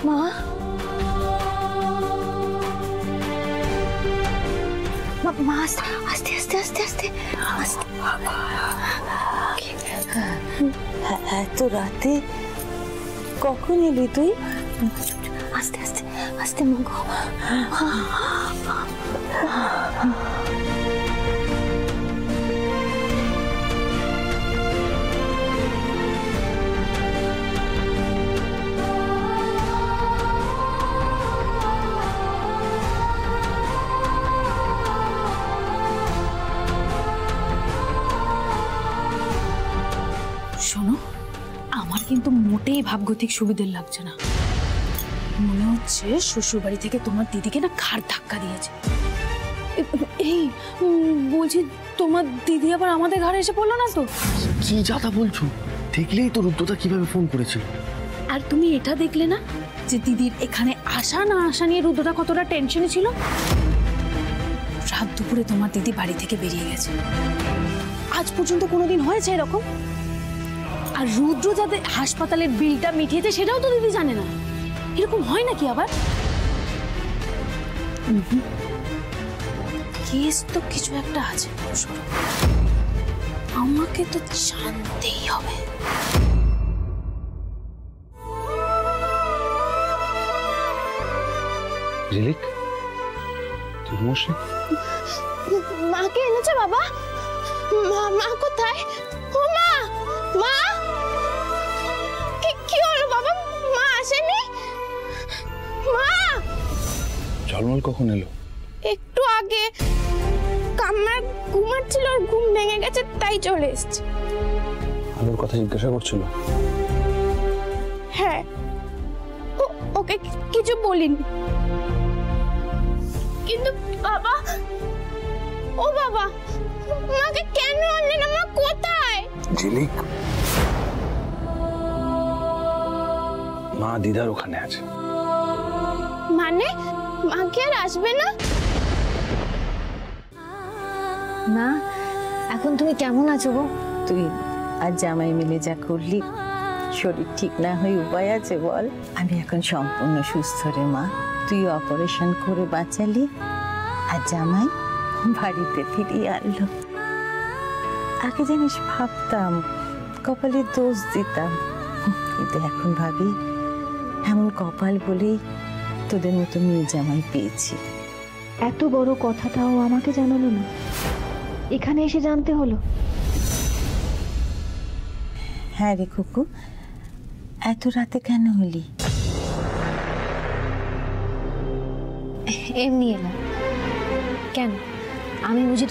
মা মা আস্তে আস্তে আস্তে আস্তে আস্তে। এত রাতে কখন এলি তুই? আস্তে আস্তে আস্তে মা গো। শোনো, আমার কিন্তু মোটেই ভাবগতিক সুবিধের লাগছে না। মনে হচ্ছে শ্বশুর বাড়ি থেকে তোমার দিদিকে না ঘাড় ধাক্কা দিয়েছে। এই বলছি, তোমার দিদি আবার আমাদের ঘরে এসে পড়লো না তো? কি যাতা বলছো? দেখলেই তো রুদ্রদা কিভাবে ফোন করেছিল। আর তুমি এটা দেখলে না যে দিদির এখানে আসা না আসা নিয়ে রুদ্রদা কতটা টেনশনে ছিল? রাত দুপুরে তোমার দিদি বাড়ি থেকে বেরিয়ে গেছে। আজ পর্যন্ত কোনোদিন হয়েছে এরকম? আর রুদ্র যাদের হাসপাতালের বিলটা মিটিয়েছে সেটাও তো দিদি জানে না। এরকম হয় নাকি আবার? কেস তো কিছু একটা আছে, আমাকে তো জানতেই হবে। ঝিলিক, তুই ঘুমোসনি? মাকে এনেছো বাবা? মা কোথায়? ও মা, মা কি হলো বাবা? মা আসেনি? মা ঝলমল কখন এলো? একটু আগে। কাম্মার ঘুমাচ্ছিল, ওর ঘুম ভেঙে গেছে তাই চলে এসেছে। আলোর কথা জিজ্ঞাসা করছিল? হ্যাঁ, ওকে কিছু বলিনি, কিন্তু বাবা, ও বাবা, মাকে কেন আনলে না? মা কোথায়? ঝিলিক, মা দিদার ওখানে আছে। মানে মা কি আর আসবে না? না, এখন তুমি কেমন আছো গো? তুই আর জামাই মিলে যা করলি, শরীর ঠিক না হয়ে উপায় আছে বল? আমি এখন সম্পূর্ণ সুস্থ রে মা। তুই অপারেশন করে বাঁচালি, আর জামাই বাড়িতে ফিরিয়ে আনলো। আগে জানিস ভাবতাম কপালের দোষ দিতাম, কিন্তু এখন ভাবি এমন কপাল বলেই তোদের মতো মেয়ে জামাই পেয়েছি। এত বড় কথাটাও আমাকে জানালো না, এখানে এসে জানতে হলো। হ্যাঁ রে কুকু, এত রাতে কেন হলি? এমনি এলাম। কেন, আমি বুঝি